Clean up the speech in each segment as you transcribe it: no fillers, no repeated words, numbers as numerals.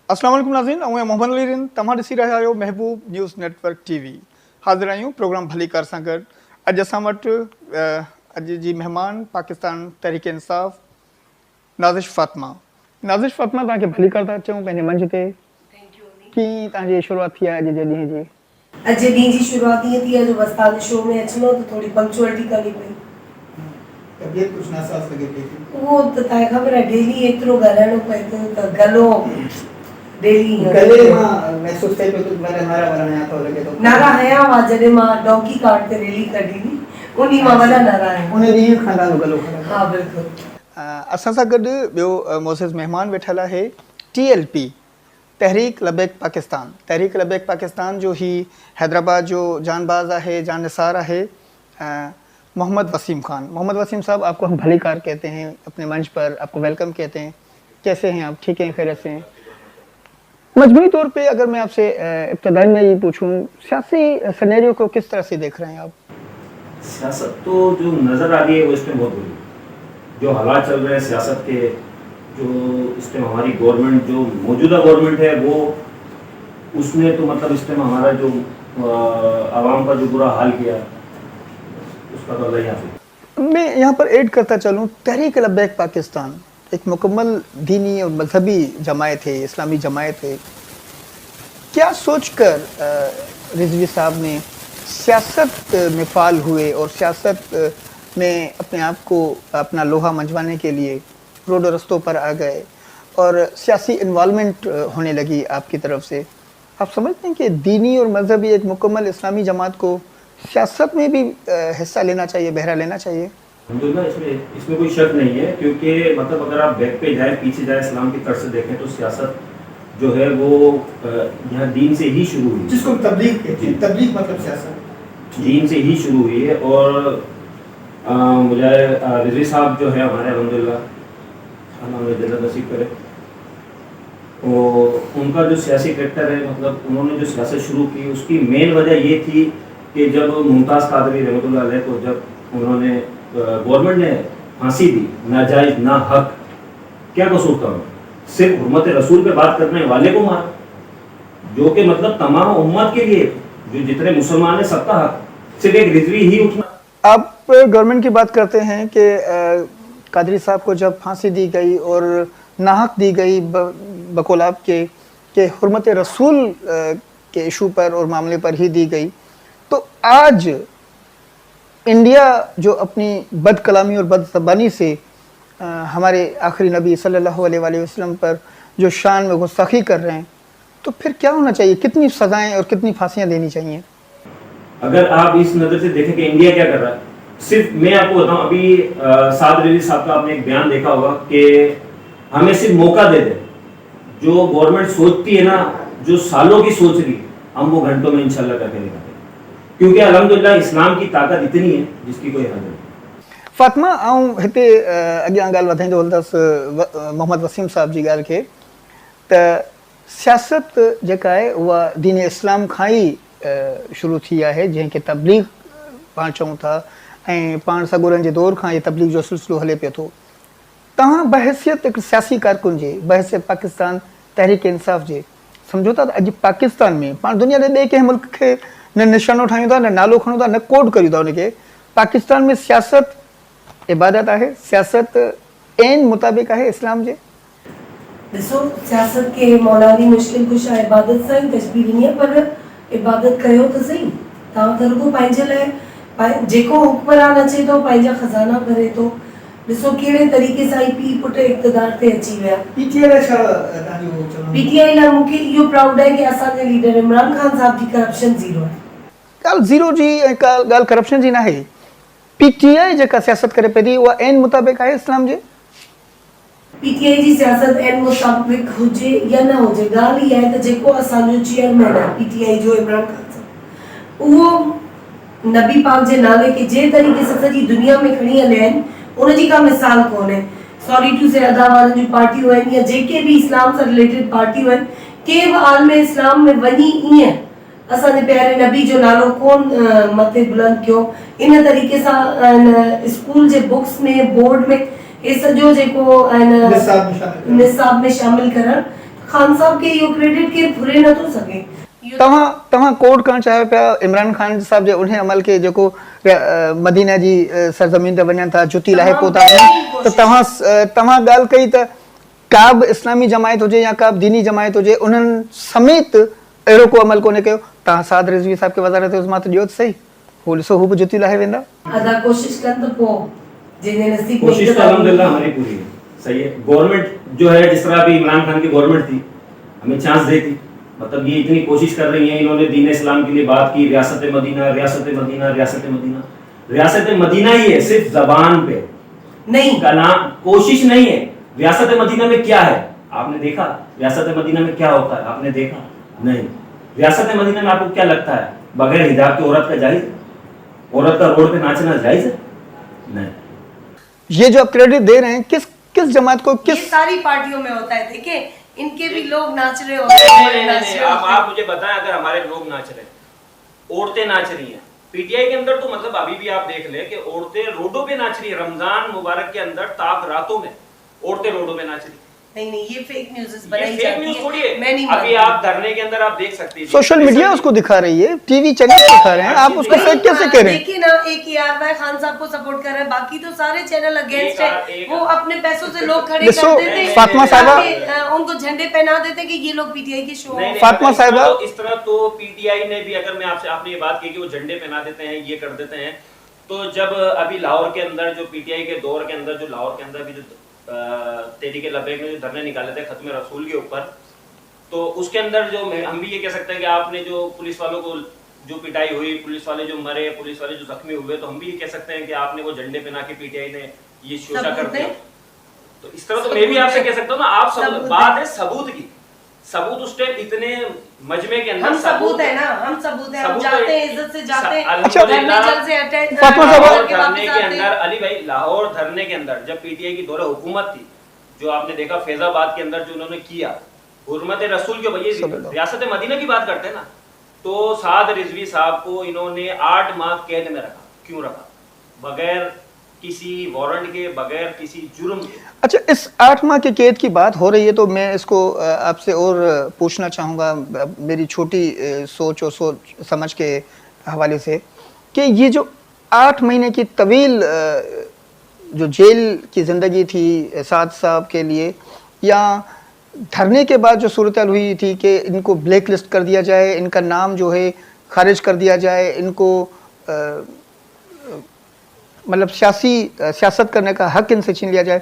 अस्सलाम वालेकुम नाज़रीन, मैं मोहम्मद अली रिन तव्हां ॾिसी रहिया आहियो महबूब न्यूज़ नेटवर्क टीवी। हाज़िर आहियूं प्रोग्राम भली कार सां गॾु। अॼु असां वटि अॼु जी महिमान पाकिस्तान तहरीक इंसाफ़ नाज़िश फ़ातिमा। नाज़िश फ़ातिमा, तव्हांखे भली कार था अचूं पंहिंजे मंच ते। कीअं तव्हांजी शुरूआति थी आहे अॼु जे ॾींहं जी? अॼु ॾींहं जी शुरूआत ईअं थी आहे जो बस तव्हांजे शो में अचिणो त थोरी पंक्चुअलिटी करणी पई। तबियत कुझु नासाज़ लॻे पई थी। उहो त तव्हांखे ख़बर आहे डेली एतिरो ॻाल्हाइणो पए थो त गलो डेली गले मां महसूस थिए पियो त मेरा नारा वञा थो लॻे थो। नारा हया हुआ जॾहिं मां डोंकी कार्ड ते रैली कढी हुई, उन मां वॾा नारा आहिनि। उन ॾींहुं खां गलो ख़राब। हा बिल्कुलु। असां सां गॾु ॿियो मोज़िज़ महिमान वेठल आहे TLP तहरीक लबैक पाकिस्तान। तहरीक लबैक पाकिस्तान जो ही हैदराबाद जो जानबाज है, जाननिसार है मोहम्मद वसीम खान। मोहम्मद वसीम साहब, आपको हम भली कार कहते हैं, अपने मंच पर आपको वेलकम कहते हैं। कैसे हैं आप? ठीक हैं, खैरियत से हैं? मजमूई तौर पे अगर मैं आपसे इब्तदाई में ये पूछूं, सियासी सिनेरियो को किस तरह से देख रहे हैं आप? सियासत तो जो नज़र आ रही है वो इसमें बहुत बुरी, जो हालात चल रहे हैं सियासत के, जो इस टाइम हमारी गवर्नमेंट जो मौजूदा गवर्नमेंट है वो उसने तो मतलब इस टाइम हमारा जो आवाम का जो बुरा हाल किया उसका तो अल्लाह ही हाफिज़। मैं यहाँ पर ऐड करता चलूँ, तहरीक लबैक पाकिस्तान एक मुकम्मल दीनी और मजहबी जमायत है, इस्लामी जमायत है। क्या सोचकर रिजवी साहब ने सियासत में फ़ाल हुए और सियासत में अपने आप को अपना लोहा मंजवाने के लिए रोड रस्तों पर आ गए और सियासी इन्वॉल्वमेंट होने लगी आपकी तरफ से? आप समझते हैं कि दीनी और मजहबी एक मुकम्मल इस्लामी जमात को सियासत में भी हिस्सा लेना चाहिए, बहरा लेना चाहिए? इसमें कोई शक नहीं है, क्योंकि मतलब अगर आप बैक पे जाए, पीछे जाए, इस्लाम की तरफ से देखें तो सियासत जो है वो यहाँ दीन से ही शुरू हुई, जिसको तबलीग कहते हैं। तबलीग मतलब सियासत दीन से ही शुरू हुई है। और मुझे रिजवी साहब जो है हमारे अल्हम्दुलिल्लाह अल्लाह उन्हें जन्नत नसीब करे, और उनका जो सियासी कैरेक्टर है, मतलब उन्होंने जो सियासत शुरू की उसकी मेन वजह ये थी कि जब मुमताज़ कादरी रहमतुल्लाह अलैह को जब उन्होंने गवर्नमेंट ने फांसी दी, नाजायज़ ना हक, क्या कसूर था उन्होंने? सिर्फ हुर्मत रसूल पे बात करने वाले को मारा, जो कि मतलब तमाम उम्मत के लिए जो जितने मुसलमान है सबका हक, सिर्फ एक रिजवी ही उठना। आप गवर्नमेंट की बात करते हैं कि कादरी साहब को जब फांसी दी गई और नाहक दी गई बकौल आपके कि हुर्मत रसूल के इशू पर और मामले पर ही दी गई, तो आज इंडिया जो अपनी बद कलामी और बद ज़बानी से हमारे आखिरी नबी सल्लल्लाहु अलैहि वसल्लम पर जो शान में गुस्ताखी कर रहे हैं, तो फिर क्या होना चाहिए? कितनी सज़ाएं और कितनी फांसियां देनी चाहिए? अगर आप इस नज़र से देखें कि इंडिया क्या कर रहा है, सिर्फ मैं आपको बताऊं, अभी साद रिजवी साहब का आपने एक बयान देखा होगा कि हमें सिर्फ मौका दे दे, जो गवर्नमेंट सोचती है ना, जो सालों की सोच रही, हम वो घंटों में इंशाल्लाह करके दिखाते हैं, क्योंकि अल्हम्दुलिल्लाह इस्लाम की ताकत इतनी है जिसकी कोई हद नहीं। फ़ातिमा, आऊं हिते अॻियां ॻाल्हि वधाईंदो हलंदसि मोहम्मद वसीम साहब जी ॻाल्हि खे, त सियासत जेका आहे उहा दीन इस्लाम खां ई शुरू थी आहे, जंहिंखे तबलीग पाण चऊं था, ऐं पाण सगुरनि जे दौर खां इहे तबलीग जो सिलसिलो हले पियो थो। तव्हां बहसियत हिकु सियासी कारकुन जे, बहसियत पाकिस्तान तहरीक इंसाफ़ जे, सम्झो था त अॼु पाकिस्तान में पाण दुनिया जे ॿिए कंहिं मुल्क खे न निशानो ठाहियूं था, न नालो खणूं था, न कोड करियूं था उनखे। पाकिस्तान में सियासत इबादत आहे, सियासत ऐन मुताबिक़ आहे इस्लाम जे। ॾिसो, सियासत के मौलानी मुश्किल कुशा इबादत सां ई तशबीह ॾिनी आहे, पर इबादत कयो त सही। तव्हां त रुॻो पंहिंजे लाइ जेको हुक्मरान अचे थो पंहिंजा ख़ज़ाना भरे थो। ॾिसो कहिड़े तरीक़े सां ई पीउ पुटु इक़्तिदार ते अची विया। PTI लाइ मूंखे इहो प्राउड आहे कि असांजे लीडर इमरान खान साहब जी करप्शन ज़ीरो आहे। ॻाल्हि ज़ीरो जी ऐं ॻाल्हि करप्शन जी न आहे। PTI जेका सियासत करे पई थी उहा ऐन मुताबिक़ आहे इस्लाम जे। PTI जी सियासत ऐन मुताबिक़ हुजे या न हुजे, ॻाल्हि इहा आहे त जेको असांजो चेयरमैन आहे PTI जो इमरान खान साहब, उहो नबी पाक जे नाले खे जे तरीक़े सां सॼी दुनिया में खणी हलिया आहिनि, उनजी का मिसाल कोन्हे। सॉरी टू से अदा वारनि जूं पार्टियूं आहिनि या जेके बि इस्लाम सां रिलेटेड पार्टियूं आहिनि, कंहिं बि आलम इस्लाम में वञी ईअं असांजे प्यारे नबी जो नालो कोन मथे बुलंद कयो। इन तरीक़े सां स्कूल जे बुक्स में, बोर्ड में, हे सॼो जेको निसाब में शामिल करणु खान साहब के इहो क्रेडिट के भुरे नथो सघे। इहो तव्हां कोट करणु चाहियो पिया इमरान ख़ान साहिब जे उन अमल खे जेको मदीना जी सरज़मीन ते वञनि था, जुती लाहे पोइ था वञनि, त तव्हां ॻाल्हि कई त का बि इस्लामी जमायत हुजे या का बि दीनी जमायत हुजे उन्हनि समेत अहिड़ो को अमल कोन्हे कयो। तव्हां साद रिज़वी साहिब खे वज़ारत उज़्मा त ॾियो त सही, हू ॾिसो हू बि जुती लाहे वेंदा। अदा कोशिश कनि त पोइ जिन्हें नसीब कोशिश तो अल्हम्दुलिल्लाह हमारी पूरी है, सही है। गवर्नमेंट जो है, जिस तरह अभी इमरान खान की गवर्नमेंट थी, हमें चांस देती, मतलब ये इतनी कोशिश कर रही है, इन्होंने दीन इस्लाम के लिए बात की, रियासत मदीना रियासत मदीना रियासत मदीना, रियासत मदीना ही है सिर्फ जबान पे, नहीं कलाम कोशिश नहीं है। रियासत मदीना में क्या है आपने देखा? रियासत मदीना में क्या होता है आपने देखा? नहीं। रियासत मदीना में आपको क्या लगता है बगैर हिजाब की औरत का जायज है? औरत का रोड पे नाचना जायज है? नहीं। ये जो आप क्रेडिट दे रहे हैं किस जमात को, ये सारी पार्टियों में होता है। देखिए इनके भी लोग नाच रहे होते हैं। नहीं, आप मुझे बताएं, अगर हमारे लोग नाच रहे हैं, औरतें नाच रही हैं पीटीआई के अंदर, तो मतलब अभी भी आप देख ले कि औरतें रोडों पे नाच रही है। रमजान मुबारक के अंदर ताक रातों में औरतें रोडों पे नाच रही है। नहीं ये फेक न्यूज़ बनाई फेक जाती न्यूज़ है। थोड़ी है। मैं नहीं अभी आप धरने के अंदर आप देख सकते हैं, सोशल मीडिया उसको दिखा रही है, टीवी चैनल दिखा रहे हैं, आप उसको फेक कैसे कह रहे हैं? देखिए ना, एक यार खान साहब को सपोर्ट कर रहे हैं, बाकी तो सारे चैनल अगेंस्ट है। वो अपने पैसों से लोग खड़े कर देते हैं, फातिमा साहिबा उनको झंडे पहना देते हैं कि ये लोग पीटीआई के शो हैं। फातिमा साहिबा इस तरह तो पीटीआई ने भी, अगर मैं आपने ये बात की कि वो झंडे पहना देते हैं, ये कर देते हैं, तो जब अभी लाहौर के अंदर जो पीटीआई के दौर के अंदर जो लाहौर के अंदर भी जो तहरीक लब्बैक ने जो धरने निकाले थे खत्म रसूल के ऊपर, तो उसके अंदर जो हम भी ये कह सकते हैं कि आपने जो पुलिस वालों को जो पिटाई हुई, पुलिस वाले जो मरे, पुलिस वाले जो जख्मी हुए, तो हम भी ये कह सकते हैं कि आपने वो झंडे पहना के पीटीआई ने ये शोषा कर दिया। तो इस तरह तो मैं भी आपसे कह सकता हूँ ना, आप सब बात है सबूत की। सबूत उस टाइम इतने मजमे के अंदर हम सबूत है ना, हम सबूत है, हम जाते हैं इज्जत से जाते हैं। धरने के अंदर अली भाई, लाहौर धरने के अंदर जब पीटीआई की दौरे हुकूमत थी, जो आपने देखा फैजाबाद के अंदर जो उन्होंने किया, हुर्मत रसूल के भैया रियासत मदीना की बात करते हैं ना, तो साद रिजवी साहब को इन्होंने 8 माह कैद में रखा। क्यों रखा? बगैर किसी वारंट के, बगैर किसी जुर्म के। अच्छा, इस 8 माह के कैद की बात हो रही है, तो मैं इसको आपसे और पूछना चाहूँगा मेरी छोटी सोच और सोच समझ के हवाले से, कि ये जो 8 महीने की तवील जो जेल की ज़िंदगी थी साद साहब के लिए, या धरने के बाद जो सूरत हुई थी कि इनको ब्लैक लिस्ट कर दिया जाए, इनका नाम जो है खारिज कर दिया जाए, इनको मतलब सियासत करने का हक इनसे छीन लिया जाए,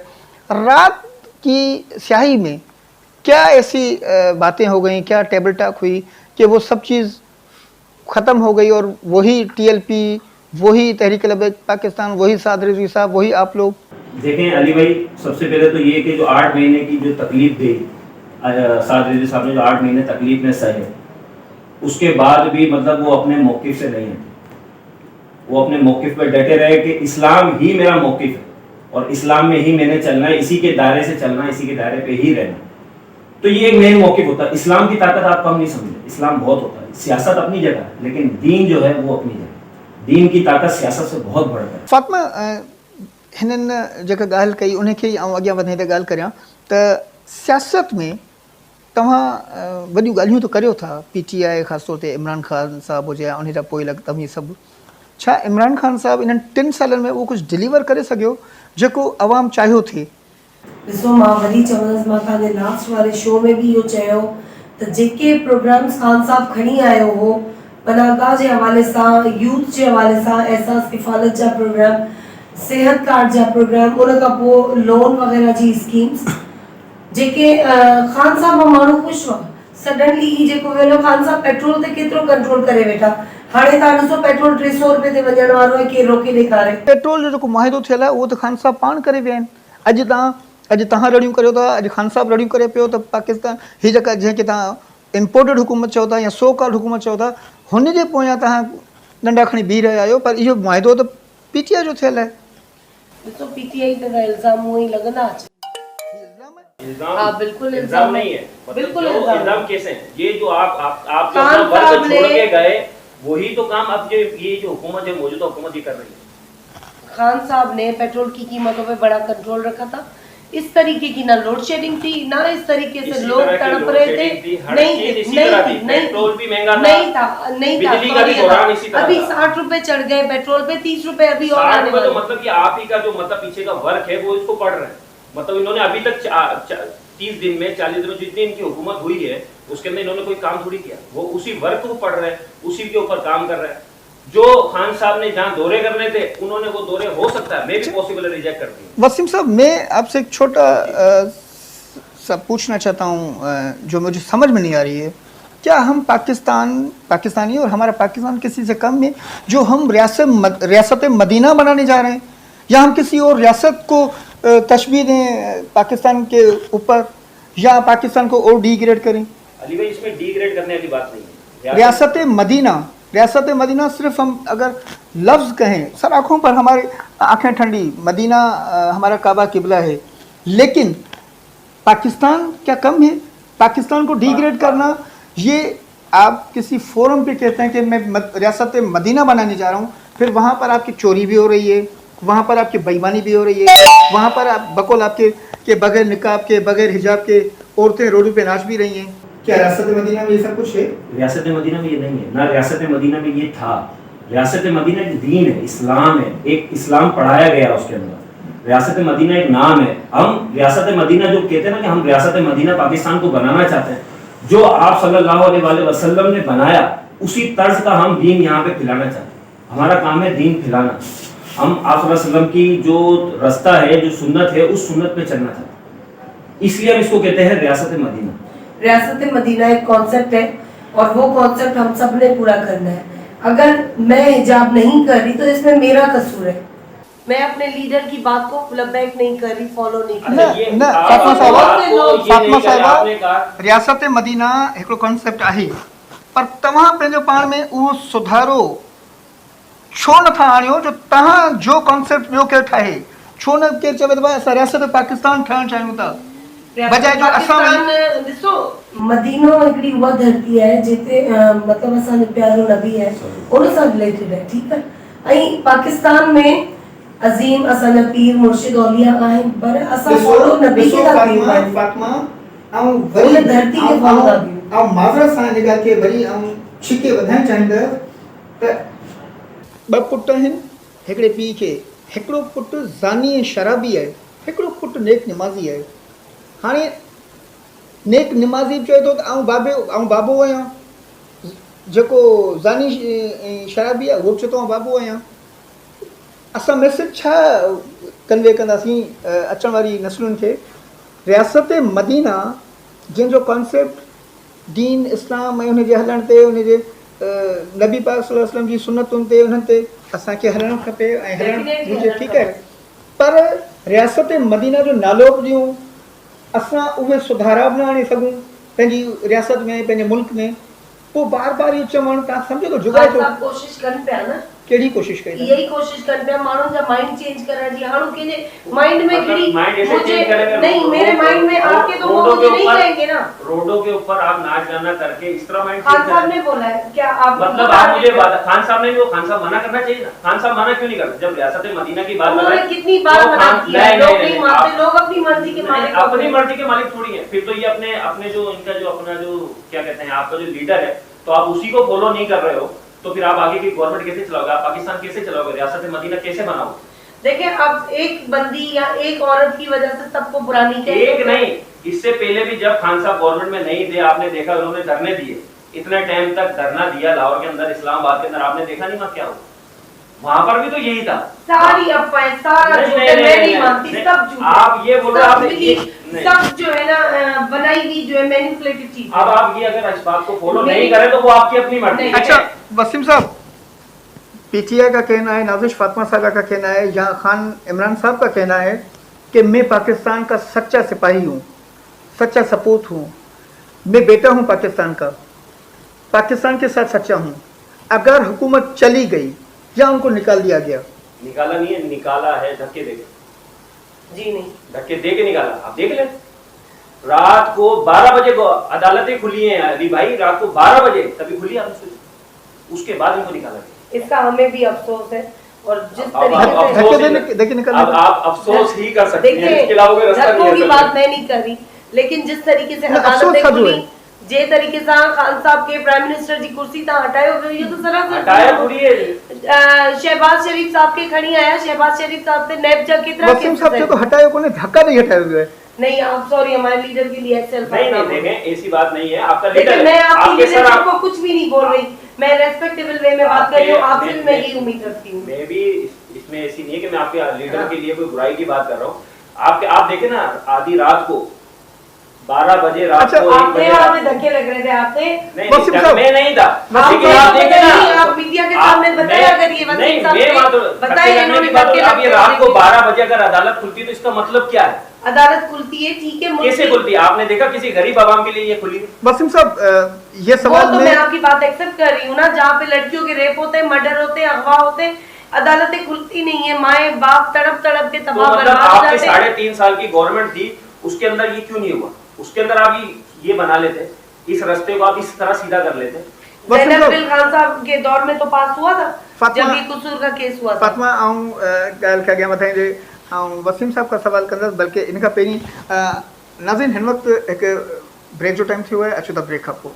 रात की स्याही में क्या ऐसी बातें हो गई, क्या टेबल टॉक हुई कि वो सब चीज़ ख़त्म हो गई और वही टीएलपी, वही तहरीक लब्बैक पाकिस्तान, वही साद रिजवी साहब, वही आप लोग? देखें अली भाई, सबसे पहले तो ये कि जो 8 महीने की जो तकलीफ दी साद रिजवी साहब ने, जो 8 महीने तकलीफ में सहे, उसके बाद भी मतलब वो अपने मौक़िफ़ से नहीं है। वो अपने मौक़िफ़ पे डटे रहे कि इस्लाम ही मेरा मौक़िफ़ है और इस्लाम में ही मैंने चलना है, इसी के दायरे से चलना है, इसी के दायरे पे ही रहना। तो ये एक मेन मौक़िफ़ होता है। इस्लाम की ताकत आप कम नहीं समझे, इस्लाम बहुत होता है। सियासत अपनी जगह है, लेकिन दीन जो है वो अपनी जगह। दीन की ताकत सियासत से बहुत बढ़कर है। फातिमा, हिननि जेका ॻाल्हि कई उनखे ई आउं अॻियां वधाईंदे ॻाल्हि करियां त सियासत में तव्हां वॾियूं ॻाल्हियूं त करियो था, पीटीआई ख़ासि तौर ते इमरान ख़ान साहिबु हुजे या उन खां पोइ तव्हीं सभु, छा इमरान ख़ान साहिबु इन्हनि 3 सालनि में उहो कुझु डिलीवर करे सघियो जेको अवाम चाहियो थिए? ॾिसो, मां वरी चवंदसि, मां तव्हांजे लास्ट वारे शो में बि इहो चयो त जेके प्रोग्राम्स ख़ान साहब खणी आयो हो, पनाहगाह जे हवाले सां, यूथ जे हवाले सां, एहसास किफ़ालत जा प्रोग्राम, सेहत कार्ड जा प्रोग्राम, उन खां पोइ लोन वग़ैरह जी स्कीम्स, जेके ख़ान साहब मां माण्हू ख़ुशि हुआ। सडनली ही जेको वेलो ख़ान साहब पेट्रोल ते केतिरो कंट्रोल करे वेठा। हाणे तव्हां ॾिसो, पेट्रोल 300 रुपए ते वञण वारो आहे, केरु रोके ॾेखारे? पेट्रोल जो जेको मुआहिदो थियल आहे उहो त ख़ान साहब पाण करे विया आहिनि। अॼु तव्हां रड़ियूं करियो था, अॼु ख़ान साहब रड़ियूं करे पियो त पाकिस्तान हीअ जेका जंहिंखे तव्हां इम्पोर्टेड हुकूमत चओ था या सो कॉल्ड हुकूमत चओ था, हुन जे पोयां तव्हां डंडा खणी बीह रहिया आहियो, पर इहो मुआहिदो त पीटीआई जो थियल आहे। ॾिसो, पीटीआई ते इल्ज़ाम उहे ई लॻंदा अचनि। हाँ, बिल्कुल इल्जाम नहीं है, बिल्कुल इल्जाम कैसे हैं? ये जो आप जो वर्ग छोड़ के गए, वही तो काम अब ये जो हुकूमत है, मौजूदा हुकूमत ही कर रही है। खान साहब ने पेट्रोल की कीमतों पे बड़ा कंट्रोल रखा था। इस तरीके की ना लोड शेडिंग थी, ना इस तरीके से इसी लोग तरह की तड़प लोड रहे शेडिंग थी, थे। हर नहीं चीज थी, इसी नहीं तरह थी, थी। नहीं पेट्रोल थी, भी महंगा था, नहीं था, नहीं था। बिजली का भी sorry, दौरान इसी तरह अभी था। 60 रुपए चढ़ गए पेट्रोल पे, 30 रुपए अभी और 60 आने रुपए तो वाले। मतलब कि आप ही का जो मतलब पीछे का वर्क है वो इसको पढ़ रहे हैं। मतलब इन्होंने अभी तक 30 दिन में 40 दिन में जितनी इनकी हुकूमत हुई है उसके अंदर इन्होंने कोई काम थोड़ी किया। वो उसी वर्क को पढ़ रहे हैं, उसी के ऊपर काम कर रहे हैं। जो खान साहब ने जहां दौरे करने थे उन्होंने वो दौरे हो सकता है, मे भी पॉसिबल रिजेक्ट कर दिए। वसीम साहब, मैं आपसे एक छोटा सा पूछना चाहता हूँ जो मुझे समझ में नहीं आ रही है। क्या हम पाकिस्तानी और हमारा पाकिस्तान किसी से कम है जो हम रियासत मदीना बनाने जा रहे हैं, या हम किसी और रियासत को तशबीह दें पाकिस्तान के ऊपर, या पाकिस्तान को और डिग्रेड करें? अली भाई इसमें डिग्रेड करने वाली बात नहीं है। रियासत मदीना सिर्फ हम अगर लफ्ज़ कहें, सर आँखों पर हमारी आंखें ठंडी, मदीना हमारा काबा किबला है, लेकिन पाकिस्तान क्या कम है? पाकिस्तान को डिग्रेड करना, ये आप किसी फोरम पे कहते हैं कि मैं रियासत मदीना बनाने जा रहा हूँ, फिर वहाँ पर आपकी चोरी भी हो रही है, वहाँ पर आपकी बेईमानी भी हो रही है, वहाँ पर आप बकौल आपके के बगैर निकाब के, बगैर हिजाब के औरतें रोडों पे नाच भी रही हैं। क्या रियासत मदीना में ये सब कुछ है? रियासत मदीना में ये नहीं है ना, रियासत मदीना में ये था। रियासत मदीना एक दीन है, इस्लाम है, एक इस्लाम पढ़ाया गया उसके अंदर। रियासत मदीना एक नाम है। हम रियासत मदीना जो कहते हैं ना कि हम रियासत मदीना पाकिस्तान को बनाना चाहते हैं, जो आप सल्लल्लाहु अलैहि वसल्लम ने बनाया उसी तर्ज का हम दीन यहाँ पे फैलाना चाहते हैं। हमारा काम है दीन फैलाना। हम आप सल्लल्लाहु अलैहि वसल्लम की जो रास्ता है, जो सुन्नत है, उस सुन्नत पे चलना चाहते हैं। इसलिए हम इसको कहते हैं रियासत मदीना। रियासत मदीना एक कॉन्सेप्ट है और वो कॉन्सेप्ट हम सब ने पूरा करना है। अगर मैं हिजाब नहीं कर रही तो इसमें मेरा कसूर है। मैं अपने लीडर की बात को लबैक नहीं कर रही, फॉलो नहीं कर रही। फातिमा साहिबा, रियासत मदीना हिकिड़ो कॉन्सेप्ट आहे, पर तव्हां पंहिंजो पाण में उहो सुधारो छो नथा आणियो जो तव्हां जो कॉन्सेप्ट ॿियो केरु ठाहे? छो न केरु चवे त भाई असां रियासत पाकिस्तान ठहणु चाहियूं था, बजाए जो असां ॾिसो मदीनो हिकिड़ी उहा धरती आहे जिते मतिलबु असांजो प्यारो नबी आहे, उन सां रिलेटेड आहे, ठीकु आहे। ऐं पाकिस्तान में अज़ीम असांजा पीर मुर्शिद औलिया आहिनि, पर असां फॉलो नबी खे था कयूं। फातिमा ऐं वरी धरती खे फॉलो था कयूं। ऐं माज़रत सां हिन ॻाल्हि खे वरी ऐं छिके वधाइणु चाहींदसि त ॿ पुट आहिनि, हिकिड़े पीउ खे, हिकिड़ो पुटु ज़ानी ऐं शराबी आहे, हिकिड़ो पुटु नेक निमाज़ी आहे। हाणे नेक निमाज़ी चए थो त आउं बाबो आहियां, जेको ज़ानी ऐं शराबी आहे उहो बि चए थो आउं बाबो आहियां। असां मैसेज छा कन्वे कंदासीं अचण वारी नसलुनि खे? रियासत मदीना जंहिंजो कॉन्सेप्ट दीन इस्लाम ऐं हुनजे हलण ते, हुनजे नबी पाक सल्लल्लाहु अलैहि वसल्लम जी सुन्नतुनि ते, उन्हनि ते असांखे हलणु खपे ऐं हलणु घुरिजे, ठीकु आहे। पर रियासत मदीना जो नालो बि ॾियूं, असां उहे सुधारा बि न आणे सघूं पंहिंजी रियासत में, पंहिंजे मुल्क में, पोइ बार बार इहो चवणु तव्हां सम्झो थो जुगाए थो। कोशिश कनि पिया न, कहिड़ी कोशिश कई? यही कोशिश कनि पिया माण्हुनि जा माइंड चेंज करण जी। हाणे कंहिंजे माइंड में हिकिड़ी माइंड ऐसे मुझे चेंज करेंगे, नहीं, मेरे माइंड में आपके तो वो मुझे नहीं कहेंगे ना। रोडों के ऊपर आप नाच गाना करके इस तरह माइंड खान साहब ने बोला है, क्या आप मतलब आप मुझे खान साहब ने भी, खान साहब मना करना चाहिए ना। खान साहब मना क्यों नहीं करते? जब रियासत मदीना की बात उन्होंने कितनी बार मना किया, लोग नहीं मानते, लोग अपनी मर्जी के मालिक, अपनी मर्जी के मालिक थोड़ी है। फिर तो ये अपने जो इनका जो अपना जो क्या कहते हैं, आपका जो लीडर है, तो आप उसी को फॉलो नहीं कर रहे हो, तो फिर आप आगे की गवर्नमेंट कैसे चलाओगे? आप पाकिस्तान कैसे चलाओगे? रियासत मदीना कैसे बनाओगे? देखिए, अब एक बंदी या एक औरत की वजह से सबको बुरा नहीं कहते। एक नहीं, इससे पहले भी जब खान साहब गवर्नमेंट में नहीं थे, आपने देखा उन्होंने धरने दिए, इतने टाइम तक धरना दिया लाहौर के अंदर, इस्लामाबाद के अंदर, आपने देखा नहीं वहाँ क्या हुआ? वहाँ पर भी तो यही था। सारी अफवाहें, सारा झूठ है, मैं नहीं मानती, सब झूठ है। आप ये बोल रहे हैं, सब जो है ना बनाई हुई जो है मैनिपुलेटेड चीज। अब आप ये अगर इस बात को फॉलो नहीं करें तो वो आपकी अपनी मर्जी। अच्छा वसीम साहब, पीटीआई का कहना है, नाज़िश फातिमा साहिबा का कहना है, या खान इमरान साहब का कहना है कि मैं पाकिस्तान का सच्चा सिपाही हूँ, सच्चा सपूत हूँ, मैं बेटा हूँ पाकिस्तान का, पाकिस्तान के साथ सच्चा हूँ। अगर हुकूमत चली गई या उनको निकाल दिया गया? निकाला नहीं है, निकाला है धक्के देके। जी नहीं, धक्के देके निकाला। आप देख लें, रात को 12 बजे को अदालतें खुली हैं अली भाई, रात को 12 बजे तभी खुली, उसके बाद इनको निकाला गया। इसका हमें भी अफसोस है, और जिस अब तरीके से अफसोस देखिए निकल अब आप अफसोस ही कर सकते हैं, देखिए इसके अलावा कोई रास्ता धक्कों नहीं की है। बात मैं नहीं कर रही, लेकिन जिस तरीके से ना, अदालत अफसोस ने था जो खुली, है। जे तरीके से खान साहब के प्राइम मिनिस्टर जी कुर्सी था हटाए हुए, ये तो सरासर हटाया थोड़ी है जी। शहबाज शरीफ साहब के खड़ी आया, शहबाज शरीफ साहब से नैब जग की तरह वसीम साहब से केसेस तो है। हटाए को धक्का नहीं हटाया हुआ है। नहीं आप सॉरी, हमारे लीडर के लिए एक्सेल नहीं नहीं देखें, ऐसी बात नहीं है, आपका लीडर लेकिन है। मैं आपकी आपके सर लीडरशिप को कुछ भी नहीं बोल रही, मैं रेस्पेक्टेबल वे में बात कर रही हूँ, आपसे भी मैं यही उम्मीद करती हूँ। मैं भी इसमें ऐसी नहीं है कि मैं आपके लीडर के लिए कोई बुराई की बात कर रहा हूँ। आप देखे ना, आधी रात को 12 बजे रात अच्छा, को 1 आपने बजे वहाँ पे धक्के लग रहे थे आपने, नहीं वसीम नहीं, साहब, मैं नहीं था, आप लेकिन आप देखे ना, आप मीडिया के सामने बताया करिए वसीम नहीं साहब मैं ने, बात बताइए इन्होंने धक्के अब ये लग रात को रहे थे। 12 बजे अगर अदालत खुलती है तो इसका मतलब क्या है? अदालत खुलती है ठीक है, कैसे खुलती है? आपने देखा किसी गरीब आवाम के लिए ये खुली है? वसीम साहब ये वो सवाल तो में मैं आपकी बात एक्सेप्ट कर रही हूँ ना, जहाँ पे लड़कियों के रेप होते हैं, मर्डर होते हैं, अगवा होते हैं, अदालतें खुलती नहीं है, माए बाप तड़प तड़प के तो तबाह मतलब बर्बाद हो आपकी जाते हैं। 3.5 साल की गवर्नमेंट थी, उसके अंदर ये क्यों नहीं हुआ? उसके अंदर आप ये बना लेते, इस रास्ते को आप इस तरह सीधा कर लेते। वसीम जैनब साहब, बिल खान साहब के दौर में तो पास हुआ था, फातिमा- जब ये कसूर का केस हुआ था। फातिमा आऊं ॻाल्हि खे अॻियां वधाईंदे ऐं वसीम साहब खां सवाल कंदसि, बल्कि इन खां पहिरीं नाज़रीन हिन वक़्तु हिकु ब्रेक जो टाइम थियो आहे, अचो था ब्रेक खां पोइ।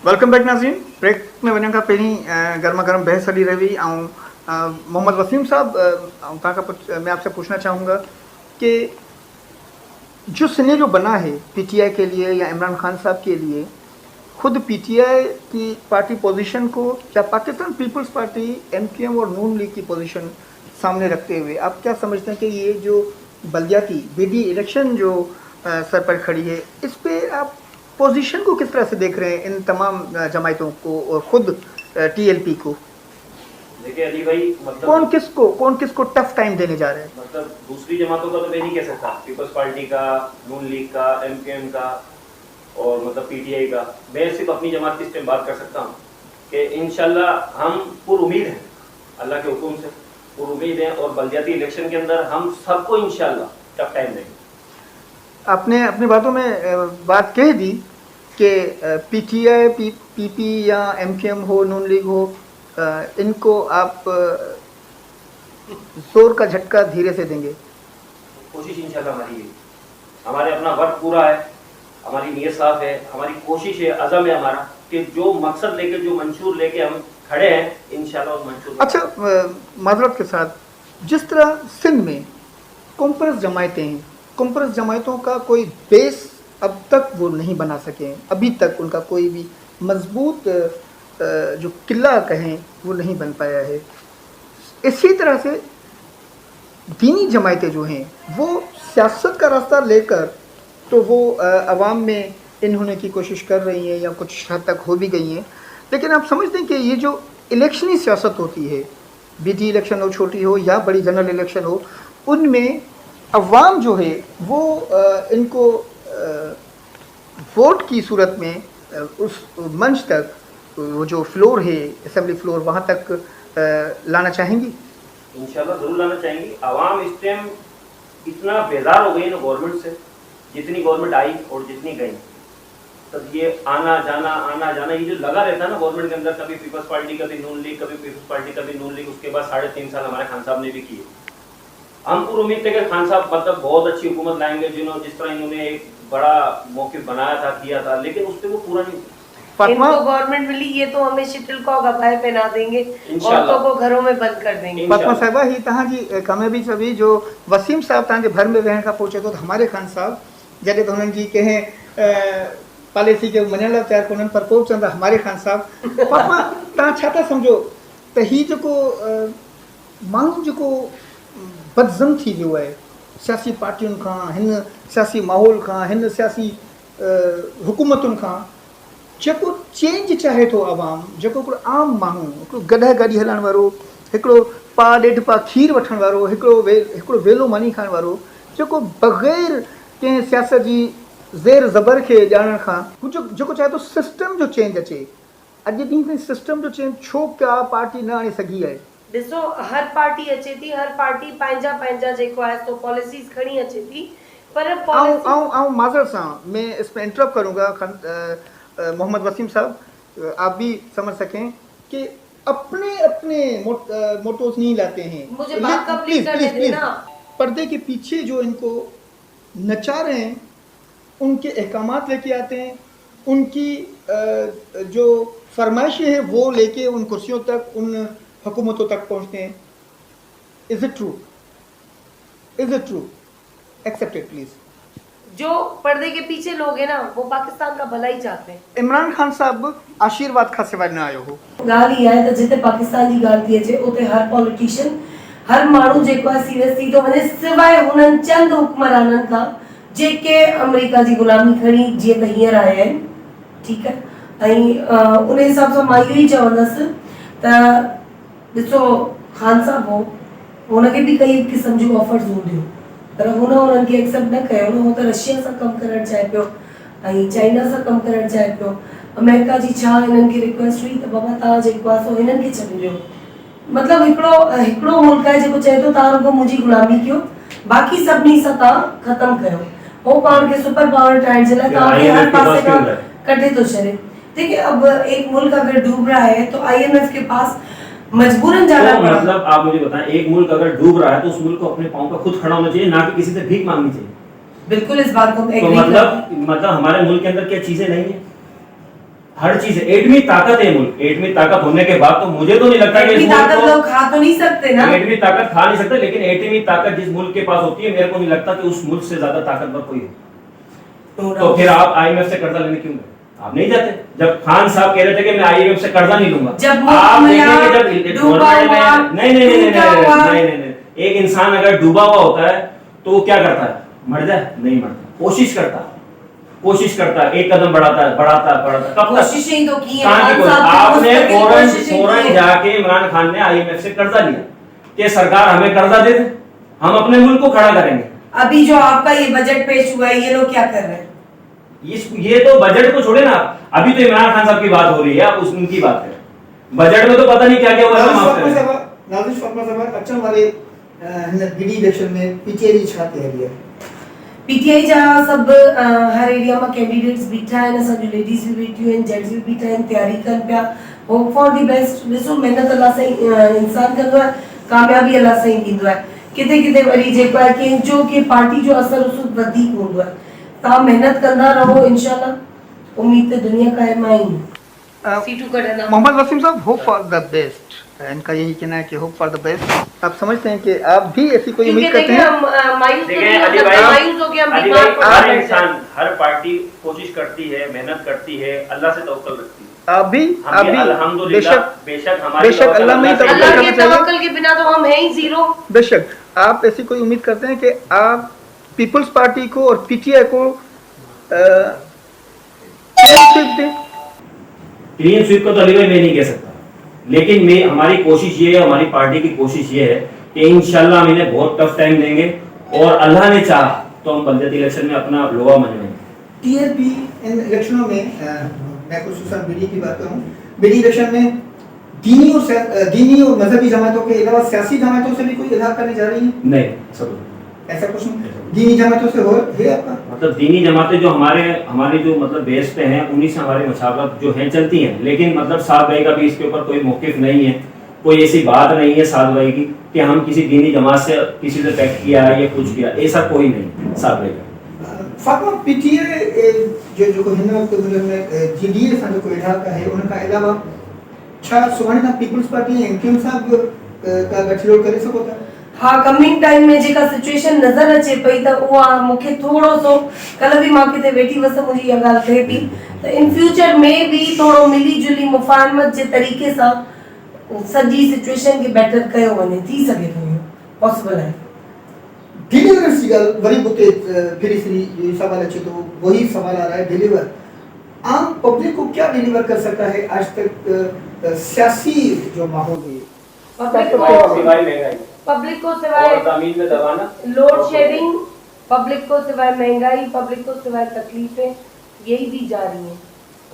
वेलकम बैक नाज़रीन। ब्रेक में वञण खां पहिरीं गर्मा गर्म बहस हली रही ऐं मोहम्मद वसीम साहब मैं आपसे पूछना चाहूँगा कि जो सिनेरियो बना है पीटीआई के लिए या इमरान खान साहब के लिए, खुद पीटीआई की पार्टी पोजीशन को या पाकिस्तान पीपल्स पार्टी एमक्यूएम और नून लीग की पोजीशन सामने रखते हुए आप क्या समझते हैं कि ये जो बलदियाती बीडी इलेक्शन जो सर पर खड़ी है, इस पे आप पोजीशन को किस तरह से देख रहे हैं, इन तमाम जमायतों को और खुद टीएलपी को? देखिए अली भाई, मतलब कौन किसको टफ टाइम देने जा रहे हैं? मतलब दूसरी जमातों का तो मैं नहीं कह सकता, पीपल्स पार्टी का, नून लीग का, एमक्यूएम का और मतलब पीटीआई का। मैं सिर्फ अपनी जमात की इस टाइम बात कर सकता हूँ कि इंशाल्लाह हम पूरी उम्मीद हैं, अल्लाह के हुक्म से पूरी उम्मीद है, और बलदियाती इलेक्शन के अंदर हम सबको इंशाल्लाह टफ टाइम देंगे। आपने अपनी बातों में बात कह दी कि पीटीआई, पीपी या एमक्यूएम हो, नून लीग हो, इनको आप जोर का झटका धीरे से देंगे। कोशिश इंशाल्लाह हमारी है, हमारे अपना वर्क पूरा है, हमारी नीयत साफ है, हमारी कोशिश है, अज़म है हमारा कि जो मकसद लेके, जो मंशूर लेके हम खड़े हैं, इंशाल्लाह उस मंशूर। अच्छा, माजरत के साथ, जिस तरह सिंध में कॉम्प्रेस जमायतें हैं, कॉम्प्रेस जमायतों का कोई बेस अब तक वो नहीं बना सके हैं, अभी तक उनका कोई भी मजबूत जो किला कहें वो नहीं बन पाया है। इसी तरह से दीनी जमायतें जो हैं वो सियासत का रास्ता लेकर तो वो अवाम में इन होने की कोशिश कर रही हैं या कुछ हद तक हो भी गई हैं, लेकिन आप समझते हैं कि ये जो इलेक्शनी सियासत होती है, बीटी इलेक्शन हो, छोटी हो या बड़ी जनरल इलेक्शन हो, उनमें अवाम जो है वो इनको वोट की सूरत में उस मंच तक, वो जो फ्लोर है असेंबली फ्लोर, वहाँ तक लाना चाहेंगी? इंशाल्लाह जरूर लाना चाहेंगी। आवाम इस टाइम इतना बेजार हो गई ना गवर्नमेंट से, जितनी गवर्नमेंट आई और जितनी गई, तब ये आना जाना ये जो लगा रहता है ना गवर्नमेंट के अंदर, कभी पीपल्स पार्टी, कभी नून लीग, कभी पीपल्स पार्टी, कभी नून लीग, उसके बाद 3.5 साल हमारे खान साहब ने भी किए। हम पूरी उम्मीद थे कि खान साहब मतलब बहुत अच्छी हुकूमत लाएंगे, जिस तरह इन्होंने एक बड़ा मौक़िफ़ बनाया था, किया था, लेकिन उस पर वो पूरा नहीं। फातिमा, इनको गवर्नमेंट मिली, ये तो हमें शिटिल को गपाए पहना देंगे, औरतों को घरों में बंद कर देंगे। फातिमा साहिबा, ही तव्हांजी कामयाबी सभी जो वसीम साहब तव्हांजे घर में वेहण खां पहुचे थो, त हमारे खान साहब जॾहिं त हुननि जी कंहिं पॉलिसी खे मञण लाइ तयारु कोन्हनि, पर पोइ चवंदा हमारे खान साहब। फातिमा, तव्हां छा था सम्झो त हीउ जेको माण्हू जेको बदज़म थी वियो आहे सियासी पार्टियुनि खां, हिन सियासी माहौल खां, हिन सियासी हुकूमतुनि खां, जेको चेंज चाहे थो आवाम, जेको हिकिड़ो आम माण्हू, हिकिड़ो गॾह गाॾी हलाइण वारो, हिकिड़ो पा ॾेढ पा खीर वठण वारो, हिकिड़ो वेलो मानी खाइण वारो, जेको बग़ैर कंहिं सियासत जी ज़ेर ज़बर खे ॼाणण खां हू जेको चाहे थो सिस्टम जो चेंज अचे। अॼु ॾींहं ताईं सिस्टम जो चेंज छो का पार्टी न आणे सघी आहे? ॾिसो, हर पार्टी अचे थी, हर पार्टी पंहिंजा जेको आहे सो पॉलिसीज़ खणी अचे थी, पर आऊं माज़रत सां मैं इसमें इंटरप्ट करूँगा मोहम्मद वसीम साहब, आप भी समझ सकें कि अपने अपने मोटोज नहीं लाते हैं। मुझे बात कंप्लीट करने देना। पर्दे के पीछे जो इनको नचा रहे हैं उनके अहकामात लेके आते हैं, उनकी जो फरमाइशें हैं वो लेके उन कुर्सियों तक, उन हुकूमतों तक पहुंचते हैं। Is it true? Is it true? Accept it please. जो पर्दे के पीछे लोग हैं ना, वो पाकिस्तान का भला ही चाहते हैं। इमरान खान साहब आशीर्वाद खां सवाइ न आयो हो। ॻाल्हि इहा आहे त जिते पाकिस्तान जी ॻाल्हि थी अचे उते हर पॉलिटिशियन, हर माण्हू जेको आहे सीरियस थी थो वञे, सवाइ हुननि चंद हुक्मराननि खां जेके अमेरिका जी ग़ुलामी खणी जीअं त हींअर आया आहिनि। ठीकु आहे, ऐं उन हिसाब सां मां इहो ई चवंदसि त ॾिसो, ख़ान साहब हो, हुनखे बि कई क़िस्म जूं ऑफर्स हूंदियूं, पर हुननि खे एक्सेप्ट न कयो। हो त रशिया सां कमु करणु चाहे पियो ऐं चाइना सां कमु करणु चाहे पियो। अमेरिका जी छा हिननि खे रिक्वेस्ट हुई त बाबा तव्हां जेको आहे सो हिननि खे छॾिजो। मतिलबु हिकिड़ो मुल्क आहे जेको चए थो तव्हां रुगो मुंहिंजी गुलामी कयो, बाक़ी सभिनी सां तव्हां ख़तमु कयो। हो पाण खे सुपर पावर ठाहिण जे लाइ तव्हांखे हर पासे खां कटे थो छॾे। देखिए, अब एक मुल्क अगर डूब रहा है तो आईएमएफ के पास मजबूरन जाना पड़ा। मतलब आप मुझे बताएं, एक मुल्क अगर डूब रहा है तो उस मुल्क को अपने पांव पर खुद खड़ा होना चाहिए, ना कि किसी से भीख मांगनी चाहिए। बिल्कुल, इस बात को तो मतलब हमारे मुल्क के अंदर क्या चीजें नहीं है? हर चीज है। एटमी ताकत है मुल्क। एटमी ताकत होने के बाद तो मुझे तो नहीं लगता कि एटमी ताकत लोग खा तो नहीं सकते ना। एटमी ताकत खा नहीं सकते, लेकिन एटमी ताकत जिस मुल्क के पास होती है, मेरे को नहीं लगता कि उस मुल्क से ज्यादा ताकतवर कोई हो। तो फिर आप आईएमएफ से कर्जा लेने क्यों गए? आप नहीं जाते। जब खान साहब कह रहे थे कि मैं आईएमएफ से कर्जा नहीं लूंगा, जब आप देखेंगे जब नहीं, एक इंसान अगर डूबा हुआ होता है तो वो क्या करता है? मर जाए? नहीं मरता, कोशिश करता है, एक कदम बढ़ाता है। कब तक? कोशिशें ही तो की है। आपने फौरन जाके इमरान खान ने आईएमएफ से कर्जा लिया कि सरकार हमें कर्जा दे दे, हम अपने मुल्क को खड़ा करेंगे। अभी जो आपका ये बजट पेश हुआ है, ये लोग क्या कर रहे हैं? ये तो बजट को छोड़े ना, अभी तो इमरान खान साहब की बात हो रही है, आप उनकी बात करें। बजट में तो पता नहीं क्या क्या हुआ। नाज़िश फातिमा साहब, अचण वाले गिडी इलेक्शन में पीटीआई जी छा तैयारी आहे? पीटीआई जा सब हर एरिया में कैंडिडेट्स बीठा आहिनि, असांजूं लेडीज़ भी बीठियूं आहिनि, जेंट्स भी बीठा आहिनि, तैयारी कनि पिया। Hope for the best. ॾिसो, महिनत अल्लाह साईं इंसान कंदो आहे, कामयाबी अल्लाह साईं ॾींदो आहे। किथे किथे वरी जेको आहे कंहिंजो के पार्टी जो असर उस वधीक हूंदो आहे। तव्हां मेहनत कंदा रहो, इंशाल्लाह उम्मीद ते दुनिया कायम आएंगी। सीटू कढंदा। मोहम्मद वसीम साहब, होप फॉर द बेस्ट। इनका यही कहना है कि होप फॉर द बेस्ट। आप समझते हैं कि आप भी ऐसी कोई उम्मीद करते हैं? हर पार्टी कोशिश करती है, मेहनत करती है, अल्लाह से तवक्कल रखती है। आप भी बेशक अल्लाह में तवक्कल के बिना तो हम हैं ही जीरो। बेशक आप ऐसी कोई उम्मीद करते हैं कि आप पीपल्स पार्टी को और पीटीआई को क्लीन स्वीप को तो अली भाई मैं नहीं कह सकता, लेकिन हमारी कोशिश ये है, हमारी पार्टी की कोशिश ये है कि इंशाल्लाह हम इन्हें बहुत टफ टाइम देंगे और अल्लाह ने चाहा तो हम बलदियाती इलेक्शन में अपना लोहा मनवाएंगे। टीआरपी इन इलेक्शनों में मैं खुसूसन बीडी की बात करूं, बीडी इलेक्शन में दीनी और मजहबी जमातों के अलावा सियासी जमातों से भी कोई इजहार करने जा रही है? नहीं, ऐसा कुछ नहीं। दीनी जमातों से है आपका? मतलब दीनी जमातें जो हमारी जो मतलब बेस पे हैं, उन्हीं से हमारी मशावरत जो है चलती हैं, लेकिन मतलब साद भाई का भी इसके ऊपर कोई मौकिफ नहीं है, कोई ऐसी बात नहीं है साद भाई की कि हम किसी दीनी जमात से किसी से पैक्ट किया है या कुछ किया, ऐसा कोई नहीं साद भाई का। फातिमा, पीटीआई जो हिन वक्त में जीडीए सां जो इलाका है, उनका अलावा छा सुभाणे पीपल्स पार्टी एमकेएम साहब का गठजोड़ करे सको था? हाँ, कमिंग टाइम में जेका सिचुएशन नजर अचे पई त उहा मूंखे थोड़ो सो, कल भी मां किथे वेठी हुअसि, मुंहिंजी इहा ॻाल्हि थिए पई त इन फ्यूचर में भी थोड़ो मिली जुली मुफ़ाहमत जे तरीक़े सां सॼी सिचुएशन खे बेटर कयो वञे, थी सघे थो, इहो पॉसिबल आहे। डिलीवर की गल वरी बुते फिर ये सवाल अच्छे तो वही सवाल आ रहा है, डिलीवर आम पब्लिक को क्या डिलीवर कर सकता है आज तक सियासी जो माहौल है पब्लिक और को सिवाय महंगाई पब्लिक को सिवाय और जमीन में दबाना, लोड शेडिंग, पब्लिक को सिवाय महंगाई, पब्लिक को सिवाय तकलीफें, यही दी जा रही हैं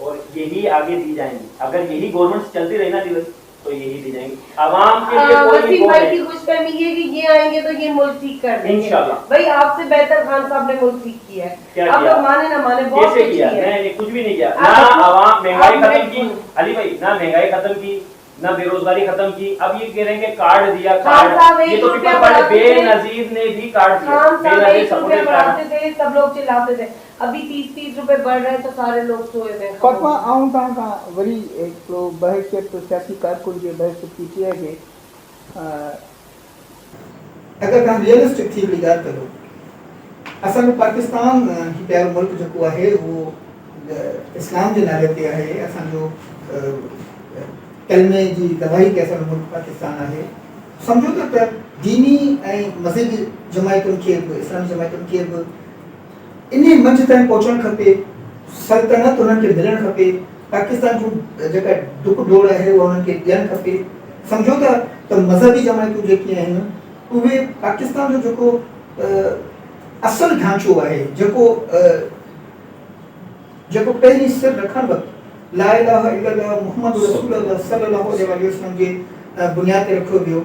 और यही आगे दी जाएंगी। अगर यही गवर्नमेंट चलती रही ना दिवस तो यही दी जाएंगी आवाम के लिए। कोई वसीम वो भाई नहीं। की खुशफहमी ये कि ये आएंगे तो ये मुल्क ठीक कर देंगे इंशाल्लाह। भाई, आपसे बेहतर खान साहब ने मुल्क ठीक किया है। क्या आप किया? लोग माने ना माने बहुत कैसे कुछ किया? किया है। मैंने कुछ भी नहीं किया। आप ना देखो, आवाम महंगाई आप खत्म की, देखो। अली भाई, ना महंगाई खत्म की, ना बेरोजगारी खत्म की। अब ये कह रहे हैं कि कार्ड दिया, खान साहब कार्ड, ये 1 तो रुपया पीपल वाले बढ़ाते थे। बेनजीर ने भी कार्ड दिया। खान साहब बेनजीर 1 रुपया सपोर्टेड बढ़ाते कार्ड। थे, सब लोग चिल्लाते थे। अभी 30-30 रुपए बढ़ रहे हैं तो सारे लोग सोए हुए हैं। फातिमा आऊं तव्हां खां वरी हिकिड़ो बहसियत सियासी कारकुन जे बहसियत पीटीआई खे अगर तव्हां रियलिस्टिक थी हिकिड़ी ॻाल्हि करो, असांजो पाकिस्तान ही प्यारो मुल्क जेको आहे उहो इस्लाम जे नाले ते आहे। असांजो कलमे जी गवाही के असांजो मुल्क पाकिस्तान आहे। सम्झो त दीनी ऐं मज़हबी जमायतुनि खे बि, इस्लामी जमायतुनि खे बि इन मंच ताईं पहुचणु खपे, सल्तनत उन्हनि खे मिलणु खपे, पाकिस्तान जूं जेका डुक डोड़ आहे उहा उन्हनि खे ॾियणु खपे। सम्झो था त मज़हबी जमायतूं जेके आहिनि उहे पाकिस्तान जो जेको असुलु ढांचो आहे, जेको पहिरीं सिर रखण वक़्तु ला इलाहा इल्लल्लाह मुहम्मद रसूलुल्लाह सल्लल्लाहु अलैहि वसल्लम जे बुनियाद ते रखियो वियो,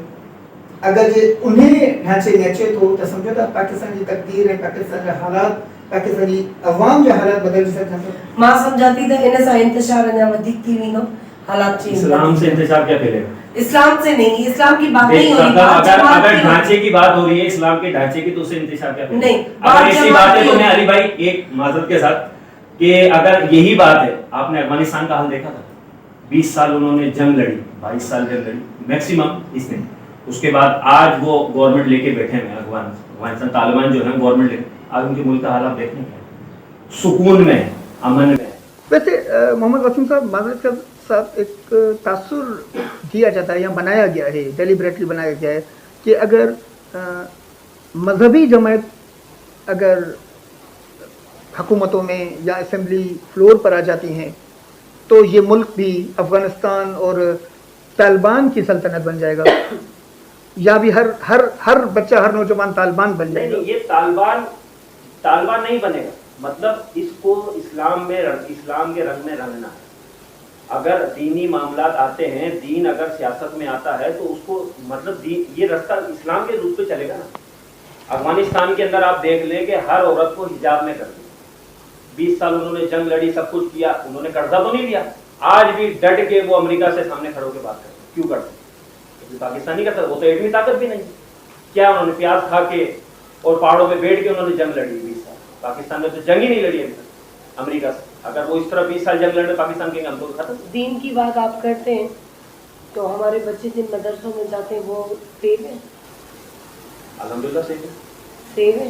अगर जे उन्हें ढांचे में अचे थो त सम्झो था पाकिस्तान जी तकदीर ऐं पाकिस्तान जा हालात, पाकिस्तान जी अवाम जा हालात बदिलजी सघनि। मां सम्झाती त इन सां इंतशार अञा वधीक थी वेंदो, हालात चेंज। इस्लाम से इंतजार क्या फैलेगा? इस्लाम से नहीं, इस्लाम की बात नहीं हो रही। अगर ढांचे की बात हो रही है, इस्लाम के ढांचे की, तो उससे इंतजार क्या फैलेगा? नहीं, अगर ऐसी बात है तो नहीं। मैं अली भाई एक माजरत के साथ कि अगर यही बात है, आपने अफगानिस्तान का हाल देखा था, 20 साल उन्होंने जंग लड़ी, 22 साल जंग लड़ी मैक्सिमम इसने, उसके बाद आज वो गवर्नमेंट लेके बैठे हैं अफगानिस्तान, तालिबान जो है गवर्नमेंट लेके, आज उनके मुल्क का हाल आप देखने क्या, सुकून में, अमन में। वैसे मोहम्मद वसीम साहब माजरत के साथ एक तासुर दिया जाता है या बनाया गया है, डेलिबरेटली बनाया गया है कि अगर मजहबी जमायत अगर हुकूमतों में या असेंबली फ्लोर पर आ जाती हैं तो ये मुल्क भी अफगानिस्तान और तालिबान की सल्तनत बन जाएगा, या भी हर बच्चा, हर नौजवान तालिबान बन जाएगा। नहीं, ये तालिबान नहीं बनेगा, मतलब इसको इस्लाम के रंग में रंगना है। अगर दीनी मामलात आते हैं, दीन अगर सियासत में आता है तो उसको मतलब ये रास्ता इस्लाम के रूप पे चलेगा ना। अफगानिस्तान के अंदर आप देख ले कि हर औरत को हिजाब में कर दिया, 20 साल उन्होंने जंग लड़ी, सब कुछ किया, उन्होंने कर्जा तो नहीं लिया, आज भी डट के वो अमेरिका से सामने खड़े होकर बात करते। क्यों करते? क्योंकि पाकिस्तान नहीं करता, वो तो एटमी ताकत भी नहीं। क्या उन्होंने प्याज खा के और पहाड़ों पे बैठ के उन्होंने जंग लड़ी 20 साल? पाकिस्तान में तो जंग ही नहीं लड़ी अभी तक अमेरिका से। अगर वो इस तरह 20 साल जंग लड़े पाकिस्तान के हम तो खत्म। दीन की बात आप करते हैं तो हमारे बच्चे जिन मदरसों में जाते हैं वो सेव है? अल्हम्दुलिल्लाह सेव है।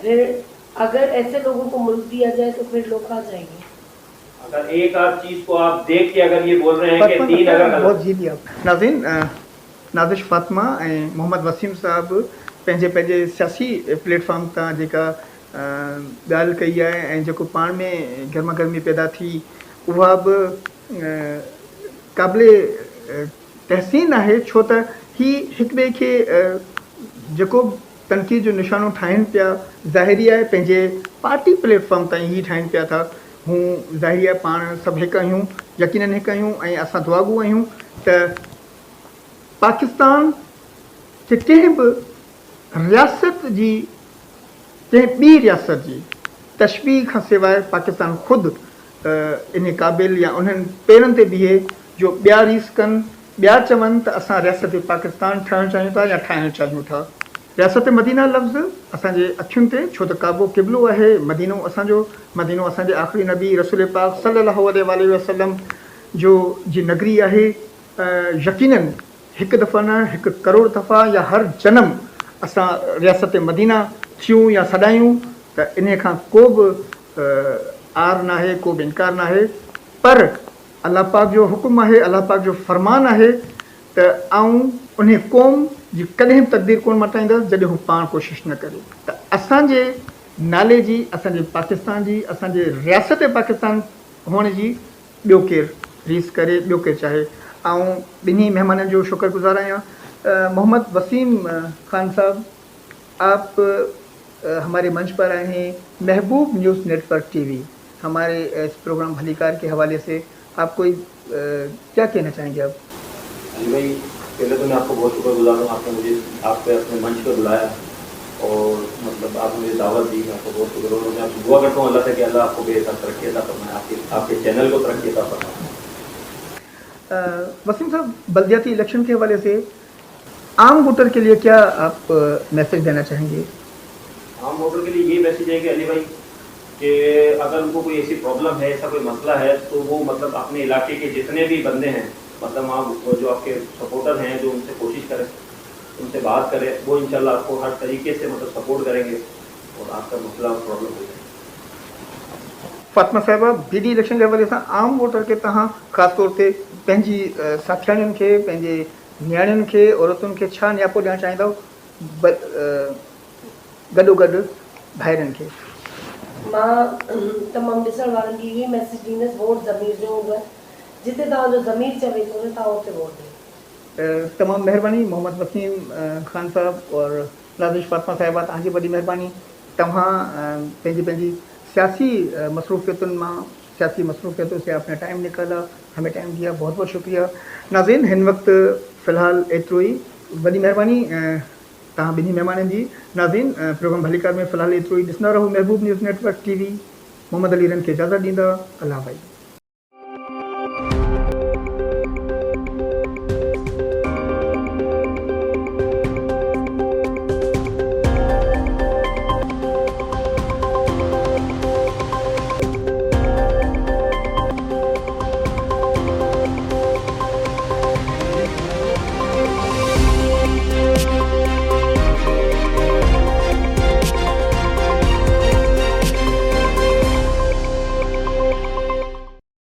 फिर अगर ऐसे लोगों को मुल्क दिया जाए तो फिर लोग कहाँ जाएंगे? अगर एक आध चीज को आप देख के अगर ये बोल रहे हैं कि दीन अगर बहुत जी लिया नाज़रीन, नाज़िश फातिमा ऐं मोहम्मद वसीम साहब पंहिंजे सियासी प्लेटफॉर्म तां जेका ॻाल्हि कई आहे ऐं जेको पाण में गर्मा गर्मी पैदा थी उहा बि क़ाबिले तहसीन आहे, छो त ही हिक ॿिए खे जेको तनक़ीद जो निशानो ठाहिनि पिया, ज़ाहिरी आहे पंहिंजे पार्टी प्लेटफॉर्म ताईं ही ठाहिनि पिया था। हूं ज़ाहिरी आहे पाण सभु हिकु आहियूं, यकीननि हिकु आहियूं ऐं असां दुआगू आहियूं त पाकिस्तान के कंहिं बि रियासत जी, कंहिं ॿी रियासत जी तशबीह खां सवाइ पाकिस्तान ख़ुदि इन क़ाबिल या उन्हनि पेरनि ते बीहे जो ॿिया रीस कनि, ॿिया चवनि त असां रियासत पाकिस्तान ठहणु चाहियूं था या ठाहिणु चाहियूं था। रियासत मदीना लफ़्ज़ असांजे अखियुनि ते, छो त काबो क़िबलो आहे, मदीनो असांजे आख़िरी नबी रसूल पाक सल्लल्लाहु अलैहि वसल्लम जो जी नगरी आहे। यकीनन हिकु दफ़ा न, 1 करोड़ दफ़ा या हर जनम असां रियासत मदीना थियूं या सॾायूं त इन खां को बि आर न आहे, को बि इनकार न आहे। पर अलाह पाक जो हुकुम आहे, अलाह पाक जो फरमान आहे त आऊं उन क़ौम जी कॾहिं बि तक़दीर कोन मटाईंदसि जॾहिं हू पाण कोशिशि न करे। त असांजे नाले जी, असांजे पाकिस्तान जी, असांजे रियासत पाकिस्तान हुअण जी ॿियो केरु रीस करे ॿियो केरु चाहे। ऐं ॿिन्ही महिमाननि जो शुक्रगुज़ार आहियां। मोहम्मद वसीम खान साहब, आप हमारे मंच पर आए हैं। महबूब न्यूज़ नेटवर्क टीवी हमारे इस प्रोग्राम भलीकार के हवाले से आप कोई क्या कहना चाहेंगे आप? अली भाई, पहले तो मैं आपको बहुत शुक्रगुजार हूँ, आपने मुझे आपके अपने मंच पर बुलाया और मतलब आपने मुझे दावत दी, मैं आपको बहुत शुक्र हूँ। मैं आपको दुआ करता हूँ अल्लाह से कि अल्लाह आपको बेहतर तरक्की अता फरमाए, आपके चैनल को तरक्की अता फरमाए। वसीम साहब, बल्दियाती इलेक्शन के हवाले से आम वोटर के लिए क्या आप मैसेज देना चाहेंगे? आम वोटर के लिए ये मैसेज है कि अली भाई, कि अगर उनको कोई ऐसी प्रॉब्लम है, ऐसा कोई मसला है, तो वो मतलब अपने इलाके के जितने भी बंदे हैं, मतलब आप जो आपके सपोर्टर हैं, जो उनसे कोशिश करें, उनसे बात करें, वो इंशाल्लाह आपको हर तरीके से मतलब सपोर्ट करेंगे और आपका मसला और प्रॉब्लम हो जाएगा। फातिमा साहिबा, बीडी इलेक्शन के हवाले सां आम वोटर के तव्हां ख़ासि तौर ते पंहिंजी साथियाणियुनि खे, पंहिंजे नियाणियुनि खे, औरतुनि खे छा नियापो ॾियणु चाहींदव, गॾोगॾु भाइरनि खे? मां तमामु ॾिसण वारनि खे इहो मैसेज ॾींदसि, वोट ज़मीर जो हूंदो आहे, जिते तव्हांजो ज़मीर चवे थो न तव्हां उते वोट ॾियो। तमामु महिरबानी मोहम्मद वसीम खान साहब और नाज़िश फातिमा साहिबा, तव्हांजी वॾी महिरबानी। तव्हां पंहिंजी पंहिंजी सियासी मसरूफ़ियतों से आपने टाइम निकाला, हमें टाइम दिया, बहुत बहुत शुक्रिया। नाज़रीन, हिन वक़्तु फ़िलहाल एतिरो ई, वॾी महिरबानी तव्हां ॿिन्ही महिमाननि जी। नाज़रीन, प्रोग्राम भलीकार में फ़िलहाल एतिरो ई। ॾिसंदा रहो Mehboob news network TV. Mohammad Ali रन खे इजाज़त ॾींदा। अल्लाह भाई।